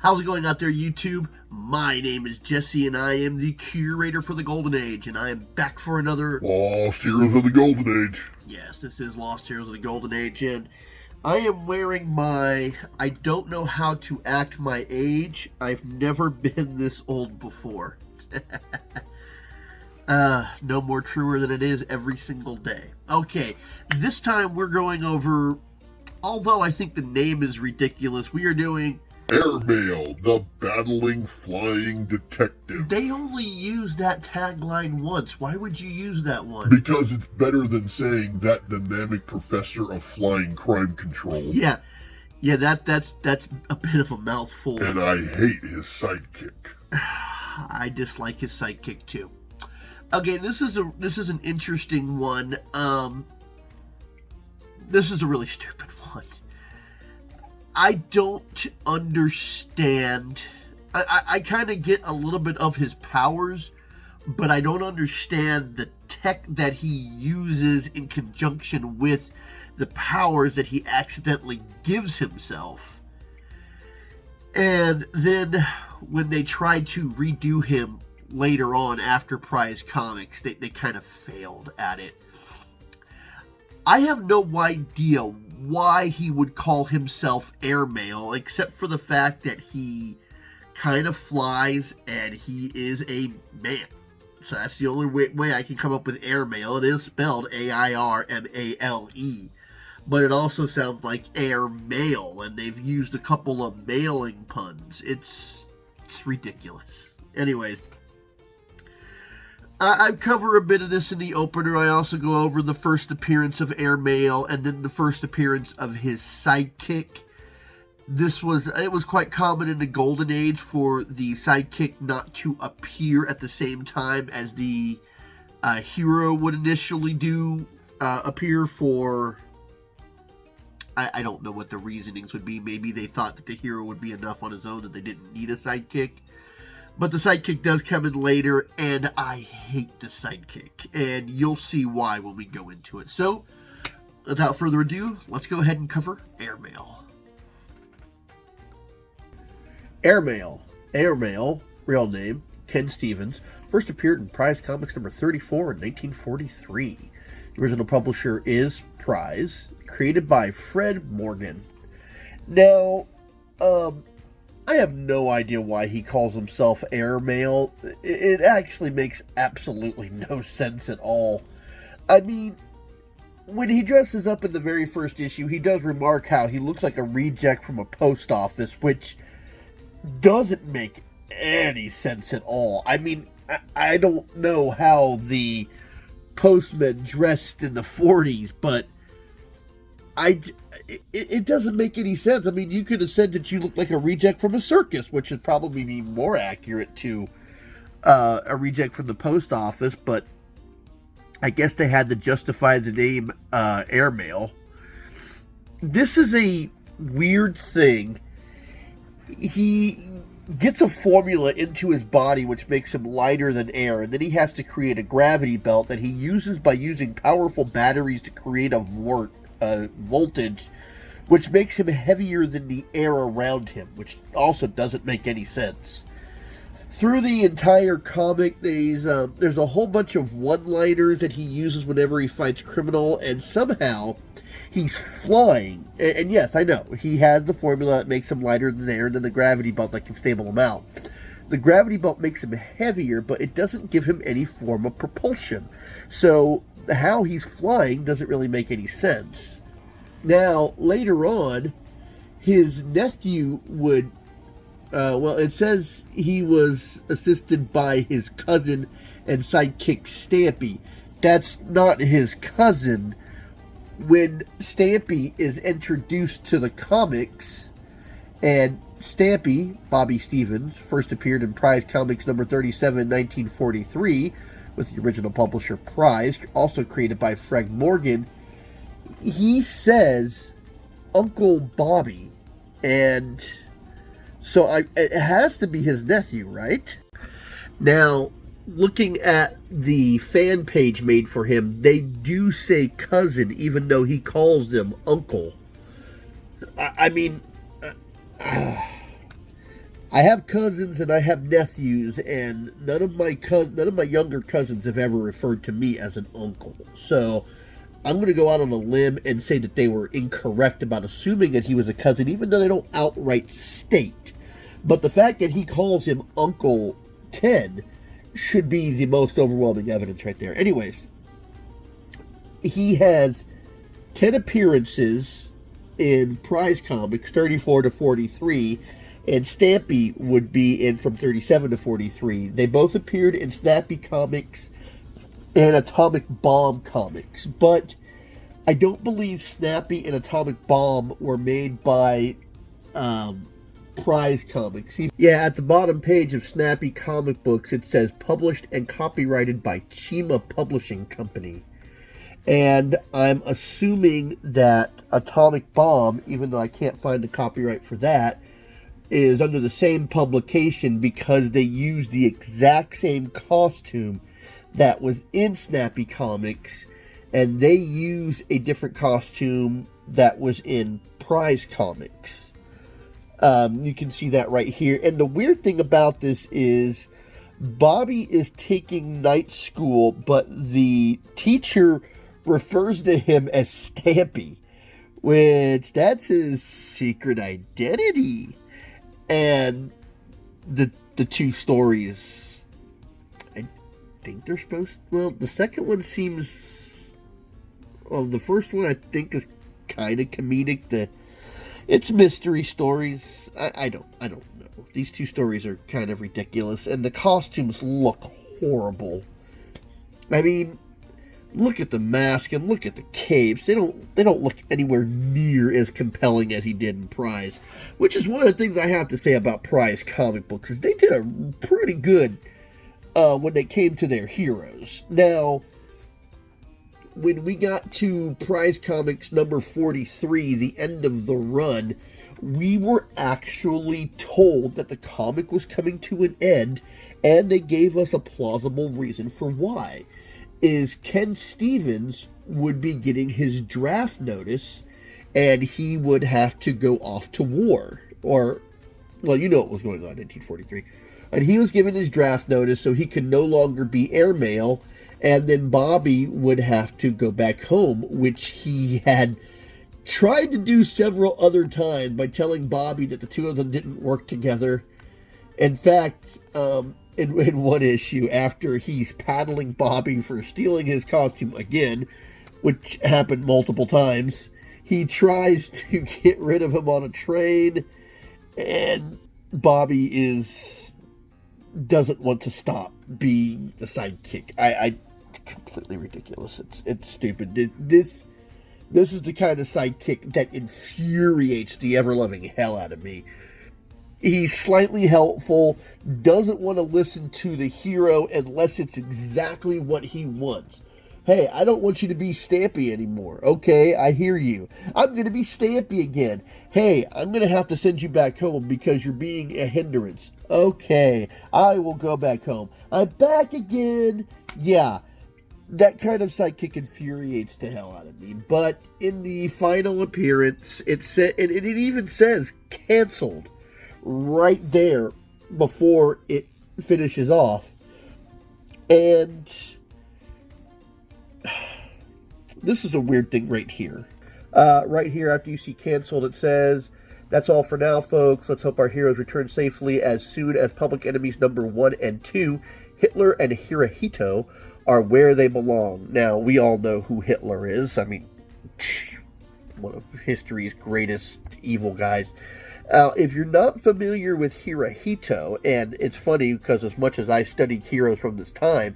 How's it going out there, YouTube? My name is Jesse, and I am the curator for the Golden Age, and I am back for another Lost Heroes of the Golden Age. Yes, this is Lost Heroes of the Golden Age, and I am wearing my I don't know how to act my age. I've never been this old before. No more truer than it is every single day. Okay, this time we're going over, although I think the name is ridiculous, we are doing Airmale, the battling flying detective. They only use that tagline once. Why would you use that one? Because it's better than saying that dynamic professor of flying crime control. Yeah, that's a bit of a mouthful. And I hate his sidekick. I dislike his sidekick too. Okay, this is an interesting one. This is a really stupid one. I don't understand. I kind of get a little bit of his powers, but I don't understand the tech that he uses in conjunction with the powers that he accidentally gives himself. And then when they tried to redo him later on after Prize Comics, they kind of failed at it. I have no idea why he would call himself Airmale, except for the fact that he kind of flies and he is a man. So that's the only way I can come up with Airmale. It is spelled A-I-R-M-A-L-E. But it also sounds like Airmail, and they've used a couple of mailing puns. It's ridiculous. Anyways, I cover a bit of this in the opener. I also go over the first appearance of Airmale and then the first appearance of his sidekick. It was quite common in the Golden Age for the sidekick not to appear at the same time as the hero would initially appear for. I don't know what the reasonings would be. Maybe they thought that the hero would be enough on his own that they didn't need a sidekick. But the sidekick does come in later, and I hate the sidekick. And you'll see why when we go into it. So, without further ado, let's go ahead and cover Airmale. Airmale, real name, Ken Stevens, first appeared in Prize Comics number 34 in 1943. The original publisher is Prize, created by Fred Morgan. Now, I have no idea why he calls himself Airmale. It actually makes absolutely no sense at all. I mean, when he dresses up in the very first issue, he does remark how he looks like a reject from a post office, which doesn't make any sense at all. I mean, I don't know how the postmen dressed in the 40s, but it doesn't make any sense. I mean, you could have said that you look like a reject from a circus, which would probably be more accurate to a reject from the post office, but I guess they had to justify the name Airmale. This is a weird thing. He gets a formula into his body which makes him lighter than air, and then he has to create a gravity belt that he uses by using powerful batteries to create a voltage, which makes him heavier than the air around him, which also doesn't make any sense. Through the entire comic, there's a whole bunch of one-liners that he uses whenever he fights criminal, and somehow he's flying. And yes, I know, he has the formula that makes him lighter than air, and then the gravity belt that can stable him out. The gravity belt makes him heavier, but it doesn't give him any form of propulsion. So how he's flying doesn't really make any sense. Now, later on, his nephew would, it says he was assisted by his cousin and sidekick Stampy. That's not his cousin. When Stampy is introduced to the comics, and Stampy, Bobby Stevens, first appeared in Prize Comics number 37, 1943, with the original publisher Prize, also created by Fred Morgan. He says Uncle Bobby, and so it has to be his nephew, right? Now, looking at the fan page made for him, they do say cousin, even though he calls them uncle. I mean, I have cousins and I have nephews, and none of my younger cousins have ever referred to me as an uncle. So I'm going to go out on a limb and say that they were incorrect about assuming that he was a cousin, even though they don't outright state. But the fact that he calls him Uncle Ken should be the most overwhelming evidence right there. Anyways, he has 10 appearances in Prize Comics, 34 to 43, and Stampy would be in from 37 to 43. They both appeared in Snappy Comics and Atomic Bomb Comics, but I don't believe Snappy and Atomic Bomb were made by Prize Comics. Yeah, at the bottom page of Snappy comic books, it says published and copyrighted by Chima Publishing Company. And I'm assuming that Atomic Bomb, even though I can't find the copyright for that, is under the same publication because they use the exact same costume that was in Snappy Comics, and they use a different costume that was in Prize Comics. You can see that right here. And the weird thing about this is Bobby is taking night school, but the teacher refers to him as Stampy, which that's his secret identity. And the two stories, I think they're supposed, well, the second one seems, well, the first one I think is kind of comedic. It's mystery stories. I don't know. These two stories are kind of ridiculous, and the costumes look horrible. I mean, look at the mask and look at the capes. They don't look anywhere near as compelling as he did in Prize, which is one of the things I have to say about Prize comic books, is they did a pretty good when they came to their heroes. Now, when we got to Prize Comics number 43, the end of the run, we were actually told that the comic was coming to an end, and they gave us a plausible reason for why. Is Ken Stevens would be getting his draft notice, and he would have to go off to war. Or, well, you know what was going on in 1943. And he was given his draft notice so he could no longer be Airmale, and then Bobby would have to go back home, which he had tried to do several other times by telling Bobby that the two of them didn't work together. In fact, in one issue, after he's paddling Bobby for stealing his costume again, which happened multiple times, he tries to get rid of him on a train, and Bobby doesn't want to stop being the sidekick. I completely ridiculous. It's stupid. This is the kind of sidekick that infuriates the ever-loving hell out of me. He's slightly helpful, doesn't want to listen to the hero unless it's exactly what he wants. Hey, I don't want you to be Stampy anymore. Okay, I hear you. I'm going to be Stampy again. Hey, I'm going to have to send you back home because you're being a hindrance. Okay, I will go back home. I'm back again. Yeah, that kind of sidekick infuriates the hell out of me. But in the final appearance, it even says canceled right there before it finishes off. And this is a weird thing right here. Right here, after you see canceled, it says, that's all for now, folks. Let's hope our heroes return safely as soon as Public Enemies number 1 and 2, Hitler and Hirohito, are where they belong. Now, we all know who Hitler is. I mean, one of history's greatest evil guys. If you're not familiar with Hirohito, and it's funny because as much as I studied heroes from this time,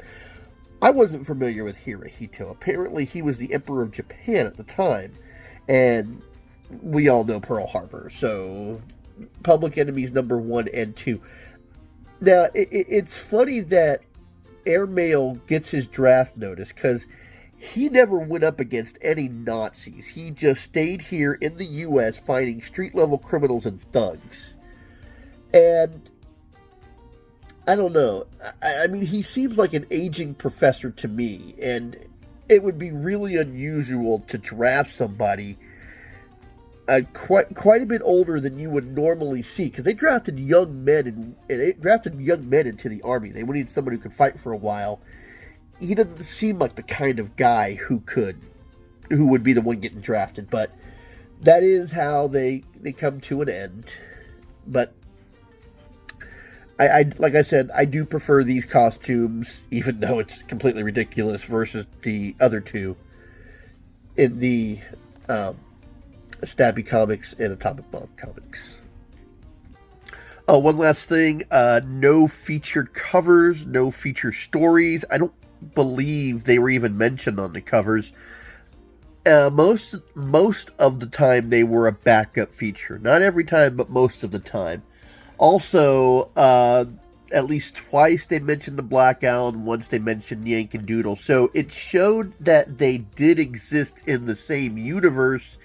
I wasn't familiar with Hirohito. Apparently, he was the Emperor of Japan at the time, and we all know Pearl Harbor. So, Public Enemies number 1 and 2. Now, it's funny that Airmale gets his draft notice because he never went up against any Nazis. He just stayed here in the U.S. fighting street-level criminals and thugs. And I don't know. I mean, he seems like an aging professor to me, and it would be really unusual to draft somebody quite a bit older than you would normally see, because they drafted young men into the Army. They needed someone who could fight for a while. He doesn't seem like the kind of guy who would be the one getting drafted, but that is how they come to an end. But I like I said, I do prefer these costumes, even though it's completely ridiculous, versus the other two in the Stampy comics and Atomic Bomb comics. One last thing, no featured covers, no feature stories. I don't believe they were even mentioned on the covers. Most of the time they were a backup feature. Not every time, but most of the time. Also, at least twice they mentioned the Black Owl, and once they mentioned Yank and Doodle. So it showed that they did exist in the same universe,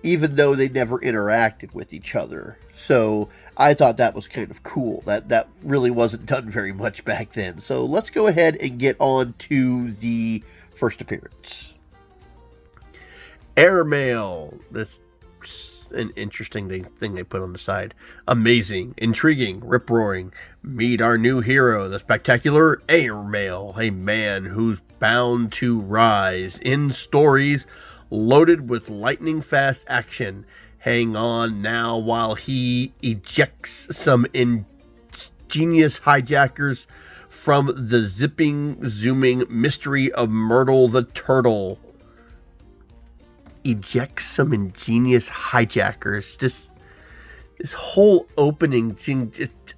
even though they never interacted with each other. So I thought that was kind of cool. That really wasn't done very much back then. So let's go ahead and get on to the first appearance. Airmale. This an interesting thing they put on the side. Amazing, intriguing, rip-roaring. Meet our new hero, the spectacular Airmale, a man who's bound to rise in stories loaded with lightning-fast action. Hang on now while he ejects some ingenious hijackers from the zooming mystery of Myrtle the Turtle. Ejects some ingenious hijackers. This whole opening thing,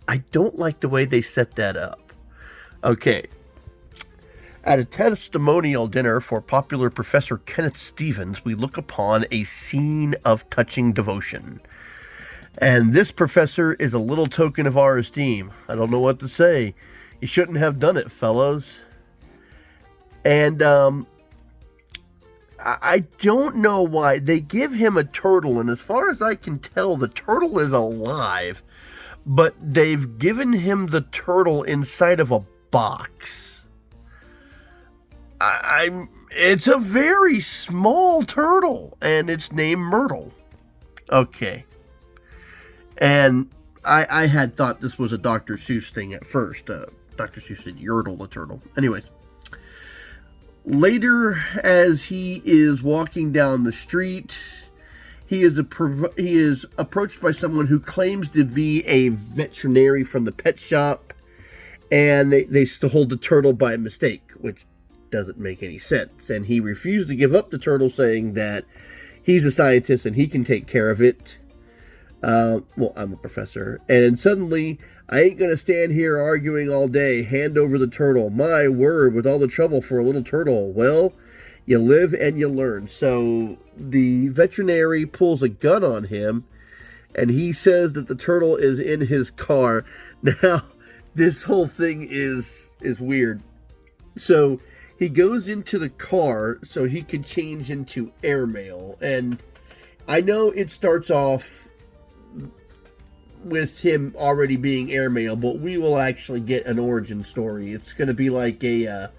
I don't like the way they set that up. Okay. At a testimonial dinner for popular Professor Kenneth Stevens, we look upon a scene of touching devotion. And this professor is a little token of our esteem. I don't know what to say. You shouldn't have done it, fellows. And, I don't know why. They give him a turtle, and as far as I can tell, the turtle is alive. But they've given him the turtle inside of a box. It's a very small turtle, and it's named Myrtle. Okay. And I had thought this was a Dr. Seuss thing at first. Dr. Seuss said Yertle the turtle. Anyways. Later, as he is walking down the street, he is approached by someone who claims to be a veterinary from the pet shop, and they hold the turtle by mistake, which doesn't make any sense. And he refused to give up the turtle, saying that he's a scientist and he can take care of it. Well, I'm a professor. And suddenly, I ain't gonna stand here arguing all day. Hand over the turtle. My word, with all the trouble for a little turtle. Well, you live and you learn. So the veterinary pulls a gun on him, and he says that the turtle is in his car. Now, this whole thing is weird. So he goes into the car so he can change into Airmale. And I know it starts off with him already being Airmale, but we will actually get an origin story. It's going to be like a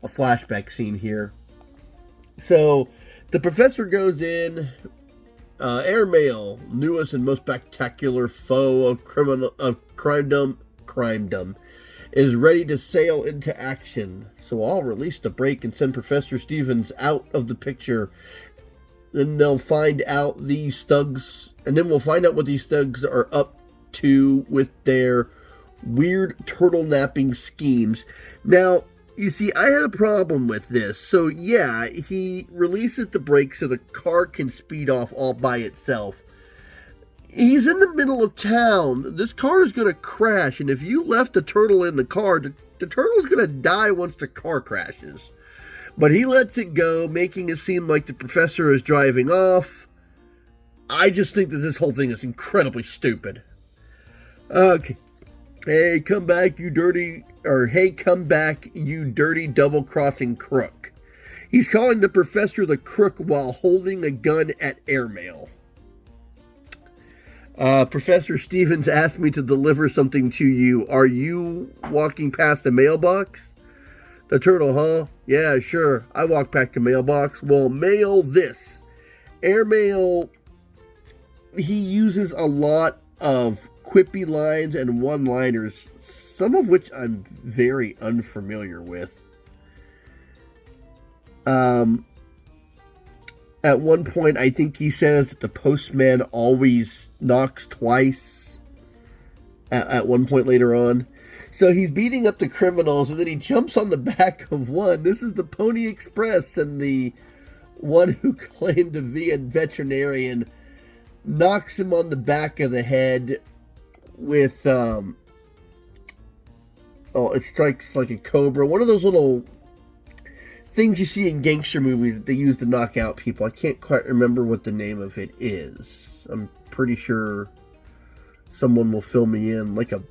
flashback scene here. So the professor goes in. Airmale, newest and most spectacular foe of crimedom, is ready to sail into action. So I'll release the brake and send Professor Stevens out of the picture. Then they'll find out these thugs, and then we'll find out what these thugs are up to with their weird turtle napping schemes. Now, you see, I had a problem with this. So yeah, he releases the brake so the car can speed off all by itself. He's in the middle of town. This car is going to crash, and if you left the turtle in the car, the turtle's going to die once the car crashes. But he lets it go, making it seem like the professor is driving off. I just think that this whole thing is incredibly stupid. Okay. Hey, come back, you dirty double-crossing crook. He's calling the professor the crook while holding a gun at Airmale. Professor Stevens asked me to deliver something to you. Are you walking past the mailbox? The turtle, huh? Yeah, sure. I walked past the mailbox. Well, mail this. Airmale he uses a lot of quippy lines and one-liners, some of which I'm very unfamiliar with. At one point, I think he says that the postman always knocks twice. At one point later on. So he's beating up the criminals, and then he jumps on the back of one. This is the Pony Express, and the one who claimed to be a veterinarian knocks him on the back of the head with, it strikes like a cobra. One of those little things you see in gangster movies that they use to knock out people. I can't quite remember what the name of it is. I'm pretty sure someone will fill me in, like a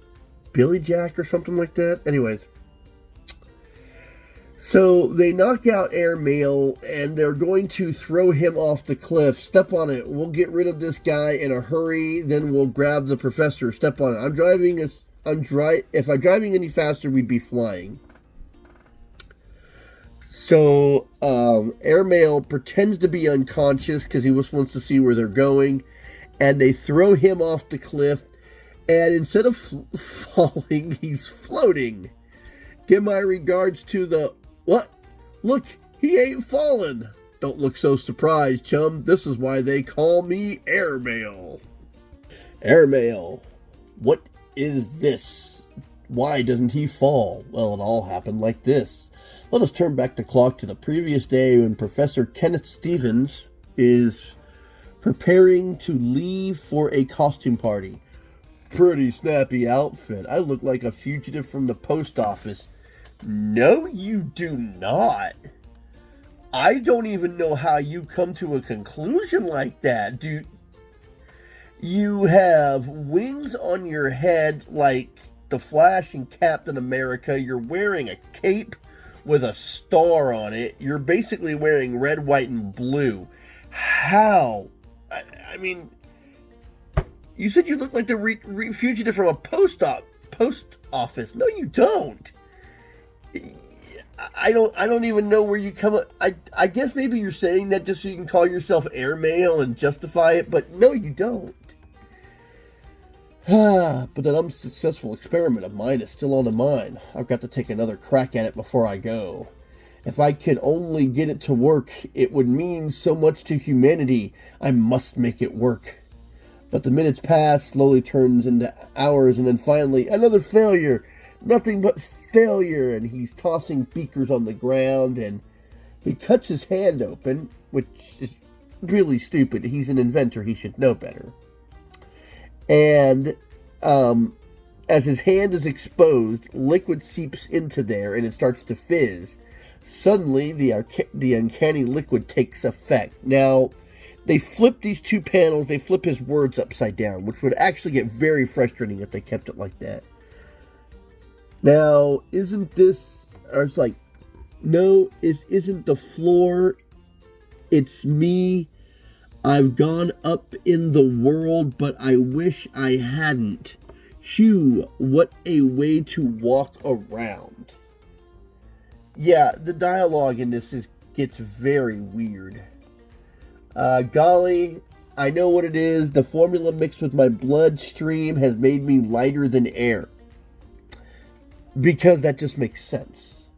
Billy Jack or something like that. Anyways. So they knock out Airmale, and they're going to throw him off the cliff. Step on it. We'll get rid of this guy in a hurry. Then we'll grab the professor. Step on it. If I'm driving any faster, we'd be flying. So Airmale pretends to be unconscious because he just wants to see where they're going, and they throw him off the cliff. And instead of falling, he's floating. Give my regards to the... What? Look, he ain't fallen. Don't look so surprised, chum. This is why they call me Airmale. Airmale, what is this? Why doesn't he fall? Well, it all happened like this. Let us turn back the clock to the previous day when Professor Kenneth Stevens is preparing to leave for a costume party. Pretty snappy outfit. I look like a fugitive from the post office. No, you do not. I don't even know how you come to a conclusion like that, dude. You have wings on your head like the Flash and Captain America. You're wearing a cape with a star on it. You're basically wearing red, white, and blue. How? I mean, you said you look like the fugitive from a post office. No, you don't. I don't even know where you come. I guess maybe you're saying that just so you can call yourself Airmale and justify it, but no, you don't. But that unsuccessful experiment of mine is still on the mind. I've got to take another crack at it before I go. If I could only get it to work, it would mean so much to humanity. I must make it work. But the minutes pass, slowly turns into hours, and then finally, another failure. Nothing but failure. And he's tossing beakers on the ground, and he cuts his hand open, which is really stupid. He's an inventor. He should know better. And as his hand is exposed, liquid seeps into there, and it starts to fizz. Suddenly, the uncanny liquid takes effect. Now, they flip these two panels. They flip his words upside down, which would actually get very frustrating if they kept it like that. Now, isn't this... Or it's like, no, it isn't the floor. It's me. I've gone up in the world, but I wish I hadn't. Phew, what a way to walk around. Yeah, the dialogue in this gets very weird. Golly, I know what it is. The formula mixed with my bloodstream has made me lighter than air. Because that just makes sense.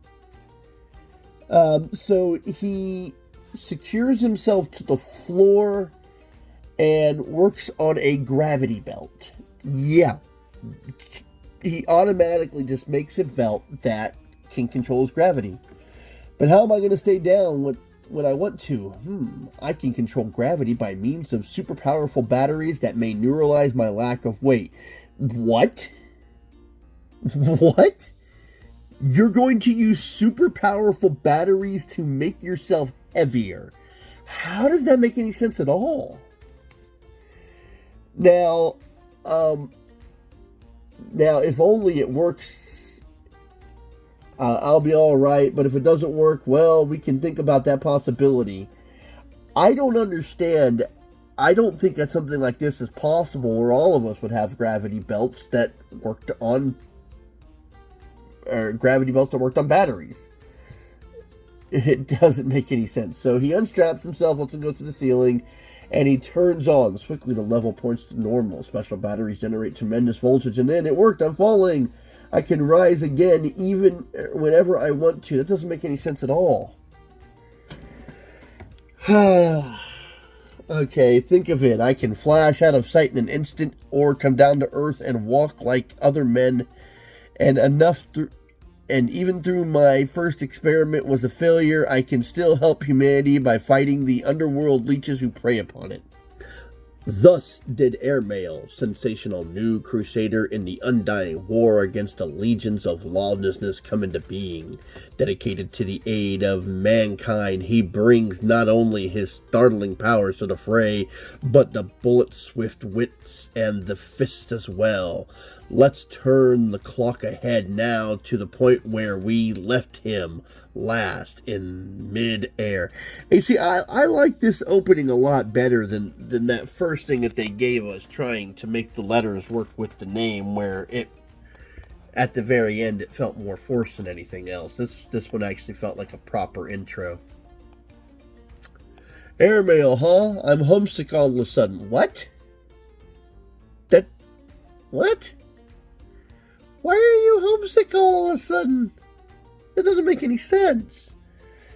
So he secures himself to the floor and works on a gravity belt. Yeah. He automatically just makes a belt that can control his gravity. But how am I going to stay down when I want to? I can control gravity by means of super powerful batteries that may neuralize my lack of weight. What? What? You're going to use super powerful batteries to make yourself heavier. How does that make any sense at all? Now, if only it works, I'll be all right. But if it doesn't work, well, we can think about that possibility. I don't understand. I don't think that something like this is possible where all of us would have gravity belts that worked on batteries. It doesn't make any sense. So he unstraps himself, lets him go to the ceiling, And he turns on swiftly to level points to normal. Special batteries generate tremendous voltage, and then it worked. I'm falling. I can rise again even whenever I want to. That doesn't make any sense at all. Okay, think of it. I can flash out of sight in an instant or come down to earth and walk like other men. And even through my first experiment was a failure, I can still help humanity by fighting the underworld leeches who prey upon it. Thus did Airmale, sensational new crusader in the undying war against the legions of lawlessness, come into being. Dedicated to the aid of mankind, he brings not only his startling powers to the fray, but the bullet-swift wits and the fists as well. Let's turn the clock ahead now to the point where we left him last, in mid-air. Hey, see, I like this opening a lot better than that first thing that they gave us, trying to make the letters work with the name, where it, at the very end, it felt more forced than anything else. This one actually felt like a proper intro. Airmail, huh? I'm homesick all of a sudden. What? What? Why are you homesick all of a sudden? That doesn't make any sense.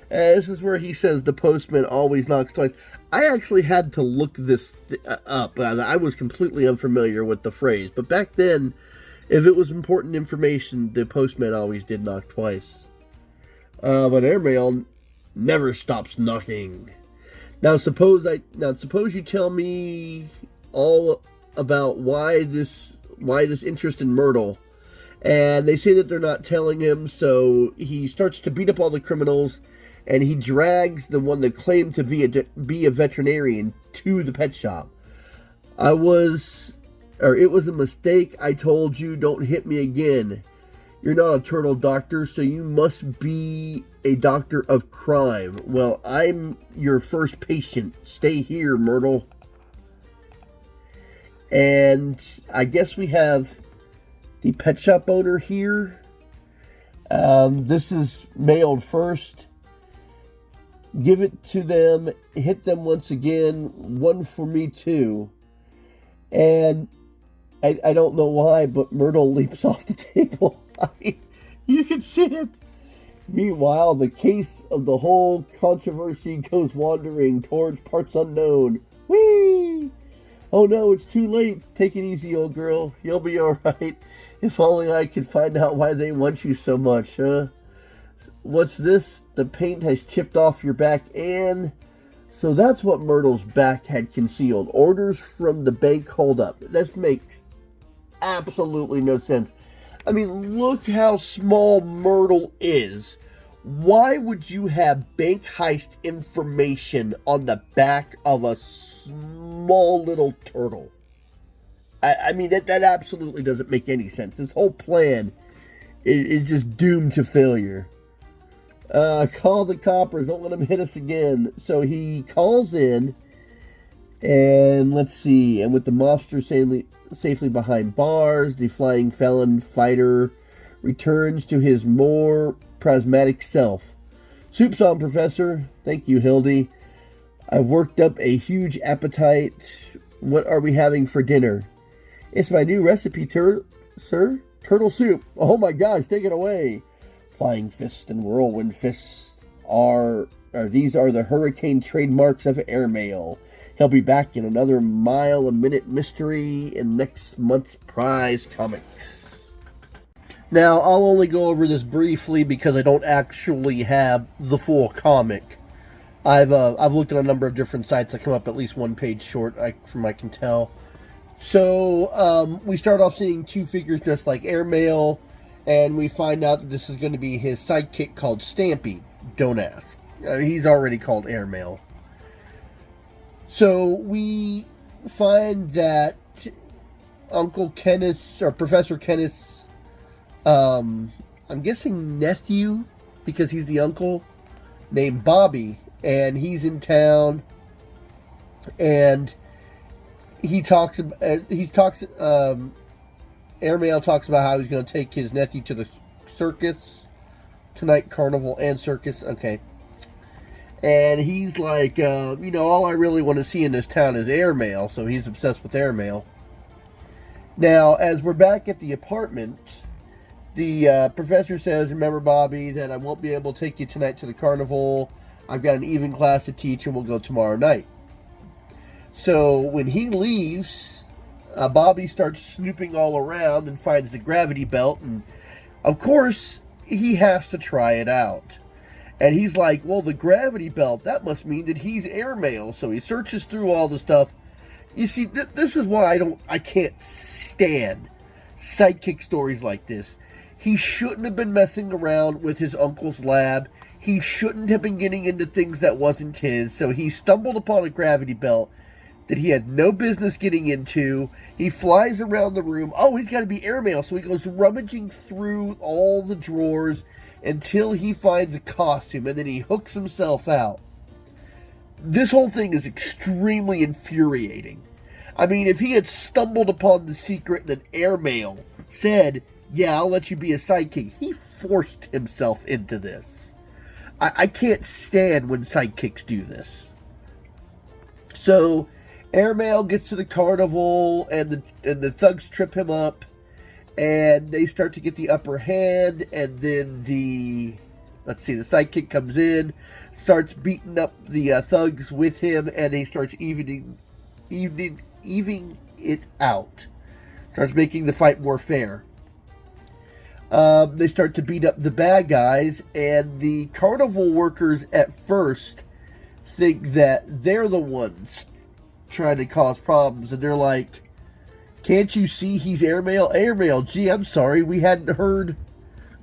This is where he says the postman always knocks twice. I actually had to look this up. I was completely unfamiliar with the phrase. But back then, if it was important information, the postman always did knock twice. But Airmail never stops knocking. Now suppose you tell me all about why this interest in Myrtle. And they say that they're not telling him, so he starts to beat up all the criminals, and he drags the one that claimed to be a veterinarian to the pet shop. It was a mistake. I told you, don't hit me again. You're not a turtle doctor, so you must be a doctor of crime. Well, I'm your first patient. Stay here, Myrtle. And I guess we have the pet shop owner here. This is mailed first. Give it to them. Hit them once again. One for me too. And I don't know why, but Myrtle leaps off the table. I mean, you can see it. Meanwhile, the case of the whole controversy goes wandering towards parts unknown. Whee! Oh no, it's too late. Take it easy, old girl. You'll be alright. If only I could find out why they want you so much, huh? What's this? The paint has chipped off your back, and... So that's what Myrtle's back had concealed. Orders from the bank hold up. This makes absolutely no sense. I mean, look how small Myrtle is. Why would you have bank heist information on the back of a small little turtle? I mean, that absolutely doesn't make any sense. This whole plan is just doomed to failure. Call the coppers. Don't let them hit us again. So he calls in, and let's see. And with the mobster safely behind bars, the flying felon fighter returns to his more prismatic self. Soup's on, Professor. Thank you, Hildy. I've worked up a huge appetite. What are we having for dinner? It's my new recipe, sir. Turtle soup. Oh my gosh, take it away. Flying fist and whirlwind fists these are the hurricane trademarks of Airmale. He'll be back in another mile-a-minute mystery in next month's prize comics. Now, I'll only go over this briefly because I don't actually have the full comic. I've looked at a number of different sites that come up at least one page short, from I can tell. So, we start off seeing two figures dressed like Airmale, and we find out that this is going to be his sidekick called Stampy. Don't ask. He's already called Airmale. So, we find that Uncle Kenneth's, or Professor Kenneth's, I'm guessing nephew, because he's the uncle, named Bobby, and he's in town, and Airmale talks about how he's going to take his nephew to the circus tonight, carnival and circus. Okay. And he's like, all I really want to see in this town is Airmale, so he's obsessed with Airmale. Now, as we're back at the apartment, the professor says, remember, Bobby, that I won't be able to take you tonight to the carnival. I've got an evening class to teach, and we'll go tomorrow night. So when he leaves, Bobby starts snooping all around and finds the gravity belt, and of course, he has to try it out. And he's like, well, the gravity belt, that must mean that he's Airmale. So he searches through all the stuff. You see, this is why I can't stand sidekick stories like this. He shouldn't have been messing around with his uncle's lab. He shouldn't have been getting into things that wasn't his. So he stumbled upon a gravity belt that he had no business getting into. He flies around the room. Oh, he's got to be Airmale. So he goes rummaging through all the drawers until he finds a costume, and then he hooks himself out. This whole thing is extremely infuriating. I mean, if he had stumbled upon the secret that Airmale said, yeah, I'll let you be a sidekick, he forced himself into this. I can't stand when sidekicks do this. So Airmale gets to the carnival, and the thugs trip him up, and they start to get the upper hand, and then the sidekick comes in, starts beating up the thugs with him, and he starts evening it out. Starts making the fight more fair. They start to beat up the bad guys, and the carnival workers at first think that they're the ones trying to cause problems, and they're like, can't you see he's Airmale? Airmale, gee, I'm sorry, we hadn't heard,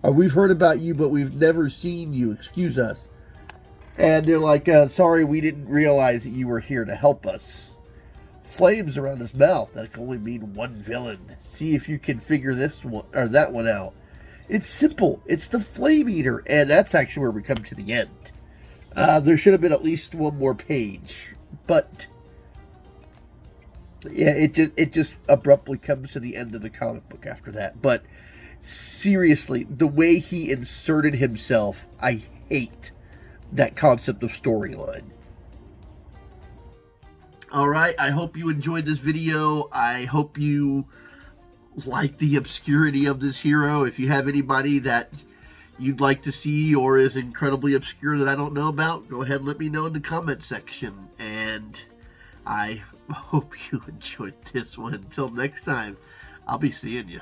we've heard about you, but we've never seen you, excuse us. And they're like, sorry, we didn't realize that you were here to help us. Flames around his mouth, that can only mean one villain. See if you can figure this one, or that one out. It's simple, it's the Flame Eater, and that's actually where we come to the end. There should have been at least one more page, but yeah, it just abruptly comes to the end of the comic book after that. But seriously, the way he inserted himself, I hate that concept of storyline. Alright, I hope you enjoyed this video. I hope you like the obscurity of this hero. If you have anybody that you'd like to see or is incredibly obscure that I don't know about, go ahead and let me know in the comment section. And I hope you enjoyed this one. Until next time, I'll be seeing you.